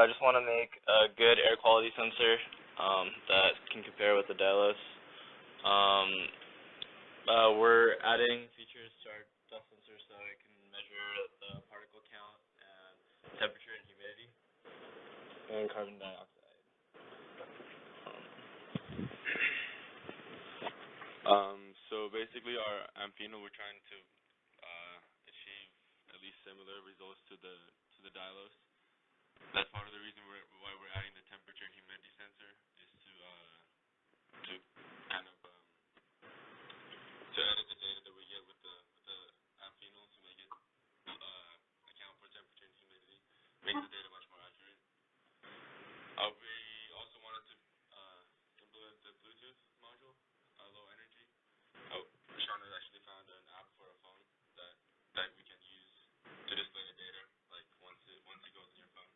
I just want to make a good air quality sensor that can compare with the Delos. Um, we're adding features to our dust sensor so it can measure the particle count and temperature and humidity and carbon dioxide. So basically, our Amphenol, we're trying to achieve at least similar results to the Dilos. That's part of the reason why we're adding the temperature and humidity sensor is to kind of to edit the data that we get with the Amphenol to make it account for temperature and humidity, make the data much more accurate. We also wanted to implement the Bluetooth module, low energy. Sean has actually found an app for a phone that we can use to display the data, like once it goes in your phone.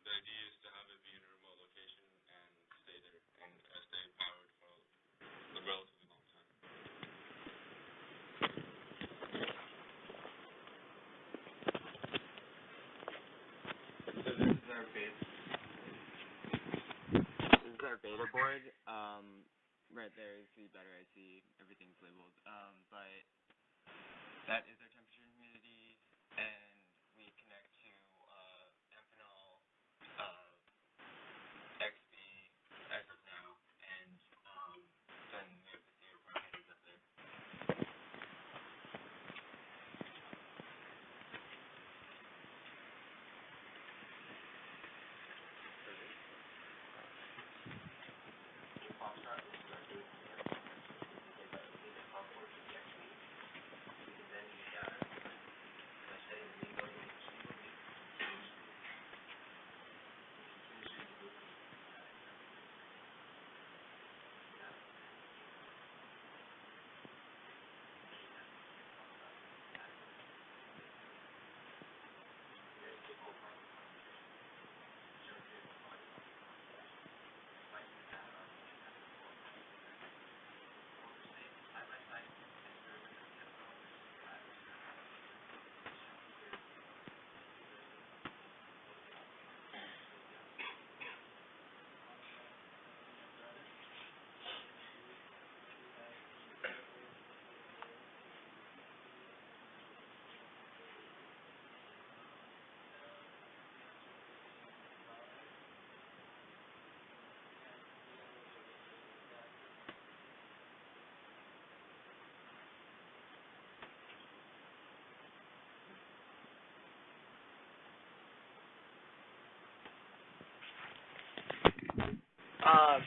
The idea is to have it be in a remote location and stay there and stay powered for a relatively long time. So this is our beta board. Right there is the battery IC. Everything's labeled. But that is our temperature and humidity, and we connect to Amphenol XB as of now, and then we have the serial port headers up there. Foxtrot is directly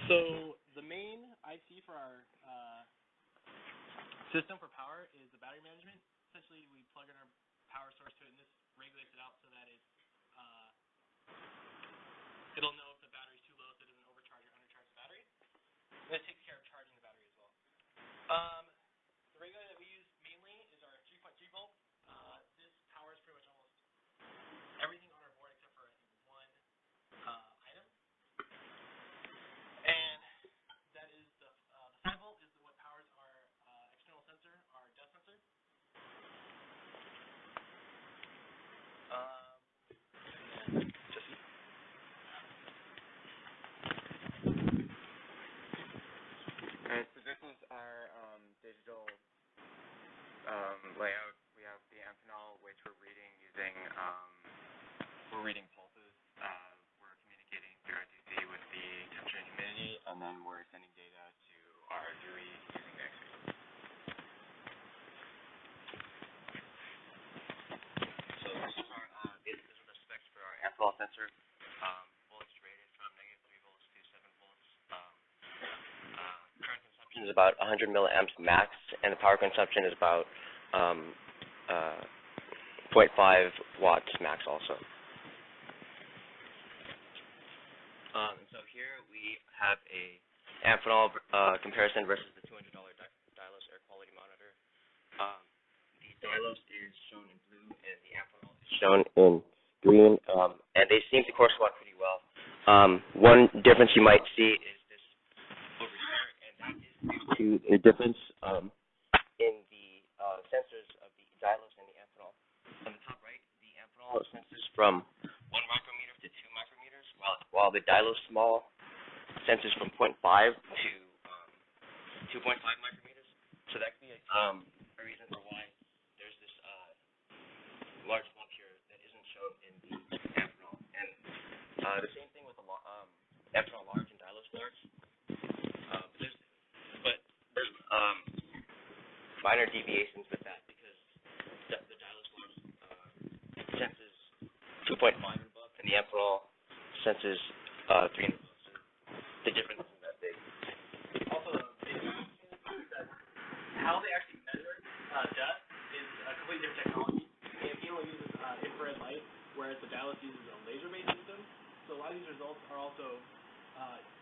So the main IC for our system for power is the battery management. Essentially, we plug in our power source to it, and this regulates it out so that it'll know if the battery's too low, so it doesn't overcharge or undercharge the battery. And this takes care of charging the battery as well. The regulator that we use mainly is our 3.3 volt. This powers pretty much almost everything on our board except for one item. And that is the 5 volt is what powers our external sensor, our dust sensor. Alright, so this is our digital layout. We have the Amphenol, which we're reading using pulses. We're communicating through our DC with the temperature and humidity, and then we're sending data to our GUI using the X-ray. So these are the specs for our Amphenol sensor. Voltage rated from -3 volts to 7 volts. Current consumption is about 100 milliamps max, and the power consumption is about 0.5 watts max also. And so here we have a Amphenol comparison versus the $200 Dilos air quality monitor. The Dilos is shown in blue, and the Amphenol is shown in green, and they seem to correspond pretty well. One difference you might see is this over here, and that is due to a difference in the sensors of the Dilos and the Amphenol. On the top right, the Amphenol senses from while the Dialo's small, senses from 0.5 to 2.5 micrometers. So that could be a reason for why there's this large lump here that isn't shown in the amphenol. And the same thing with the amphenol large and Dilos large. But there's minor deviations with that because the Dilos large senses 2.5 and above, and the amphenol senses 3 and above. So the difference isn't that big. Also, how they actually measure dust is a completely different technology. The Amphenol uses infrared light, whereas the Dialis uses a laser-based system. So a lot of these results are also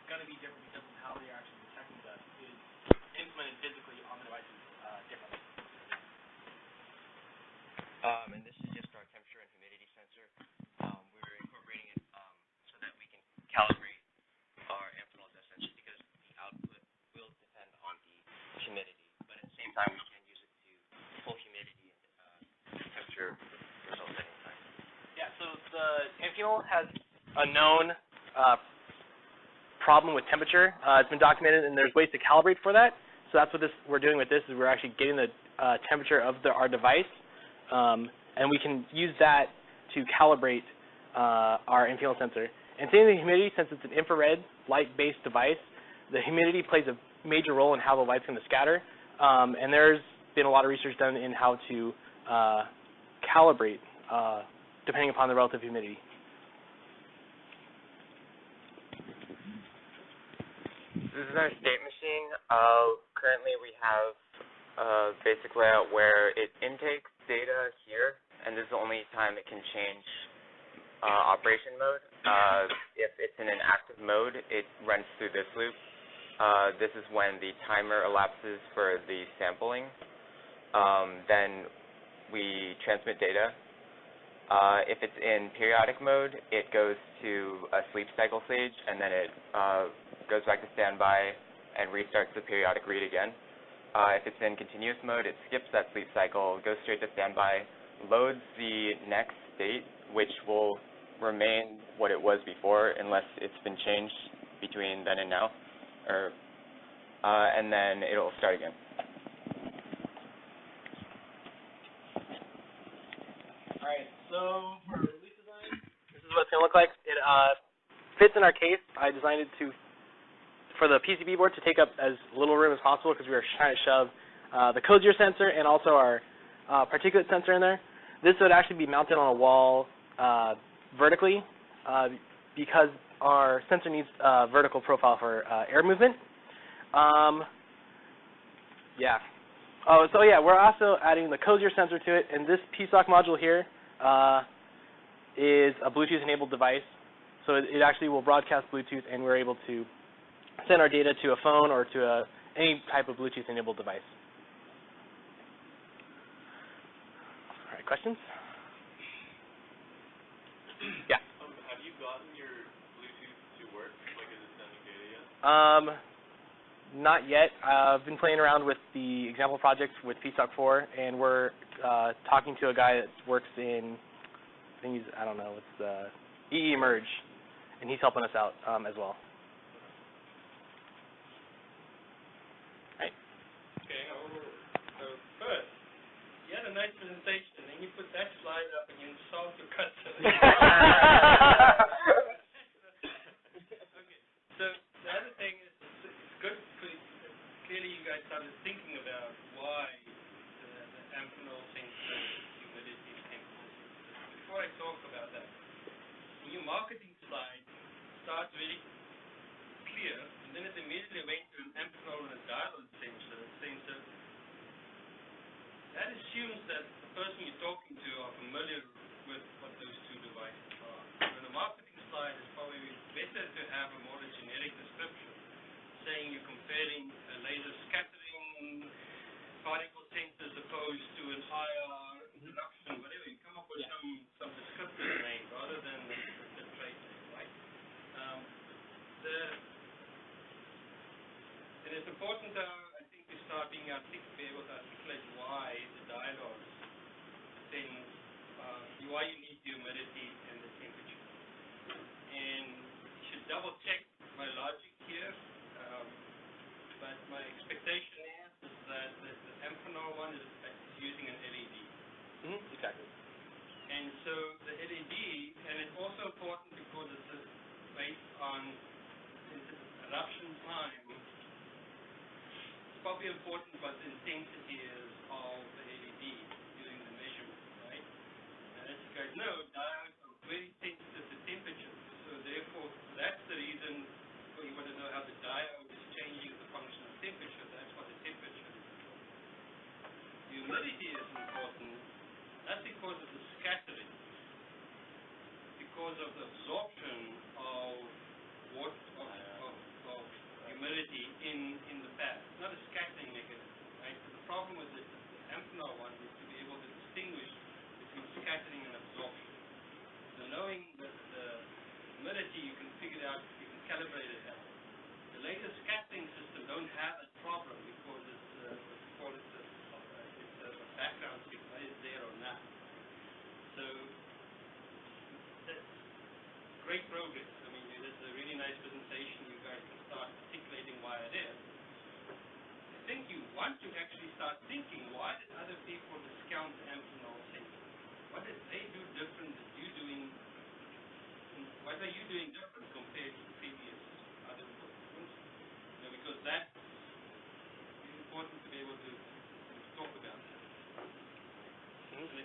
going to be different because of how they're actually detecting dust is implemented physically on the devices differently. And this is just our temperature and humidity sensor. We're incorporating it so that we can calibrate our amphenol dust sensor because the output will depend on the humidity. But at the same time, we can use it to pull humidity and temperature results at any time. Yeah, so the Amphenol has a known problem with temperature. It's been documented, and there's ways to calibrate for that. So that's what we're doing with this, is we're actually getting the temperature of our device, and we can use that to calibrate our Amphenol sensor. And same with the humidity, since it's an infrared light-based device, the humidity plays a major role in how the light's going to scatter. And there's been a lot of research done in how to calibrate depending upon the relative humidity. This is our state machine. Currently we have a basic layout where it intakes data here, and this is the only time it can change operation mode. If it's in an active mode, it runs through this loop. This is when the timer elapses for the sampling. Then we transmit data. If it's in periodic mode, it goes to a sleep cycle stage, and then it goes back to standby and restarts the periodic read again. If it's in continuous mode, it skips that sleep cycle, goes straight to standby, loads the next state, which will remain what it was before unless it's been changed between then and now, and then it'll start again. Alright, so for release design, this is what it's going to look like. It fits in our case. I designed it for the PCB board to take up as little room as possible because we were trying to shove the cozier sensor and also our particulate sensor in there. This would actually be mounted on a wall vertically because our sensor needs a vertical profile for air movement. Yeah. Oh, so yeah, we're also adding the cozier sensor to it, and this PSOC module here is a Bluetooth-enabled device. So it actually will broadcast Bluetooth, and we're able to send our data to a phone or to any type of Bluetooth-enabled device. All right, questions? Yeah. Have you gotten your Bluetooth to work? Like, is it sending data yet? Not yet. I've been playing around with the example projects with PSOC 4, and we're talking to a guy that works in, I don't know, it's EE Emerge, and he's helping us out as well. Right. Okay, so first, you had a nice presentation, and then you put that slide up and you insult your customer. Okay, so the other thing is, it's good, clearly you guys started thinking about why the amphenol sensor, humidity, temperature. Before I talk about that, in your marketing slide, it starts very clear, and then it immediately went to an amphenol and a diode sensor. That assumes that the person you're talking to are familiar with what those two devices are. So in the marketing slide, it's probably better to have a more generic description, saying you're comparing a laser scattering particle sensor as opposed to an IR induction, whatever. You come up with some descriptive name rather than the trade name, right? And it's important, I think, to start being be able to articulate why the dialogues why you need the humidity and the temperature. And double check my logic here, but my expectation is that the Amphenol one is using an LED. Exactly. And so the LED, and it's also important because it's based on eruption time. It's probably important what the intensity is of the LED during the measurement, right? And as you guys know, diodes are very sensitive to temperature. So therefore, that's the reason when you want to know how the diode is changing as a function of temperature. That's what the temperature is. Humidity is important, not because of the scattering, because of the absorption of water, of humidity in the pad. It's not a scattering mechanism, right? So the problem with the Amphenol one is to be able to distinguish between scattering and absorption. So knowing the humidity, you can figure it out, you can calibrate it out. The latest scattering system don't have that problem because it's a background signal, is there or not. So that's great progress. I mean, it is a really nice presentation. You guys can start articulating why it is. I think you want to actually start thinking, why did other people discount Amphenol sensor? What did they do different that you doing? What are you doing different compared to the previous other ones? Because that is important to be able to talk about that. And I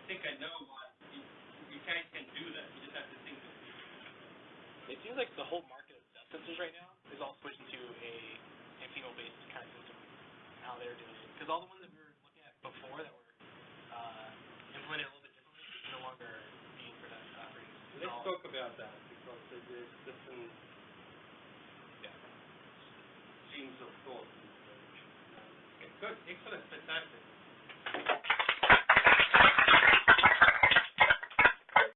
think I know why you guys can do that. You just have to think of it. It seems like the whole market of depth sensors right now is all switching to a Amphenol-based kind of system. How they're doing it, because all the ones that we were looking at before that were implemented a little bit differently no longer being for that reason. Let's talk about that because there's different streams of thought. Okay, good, excellent, fantastic.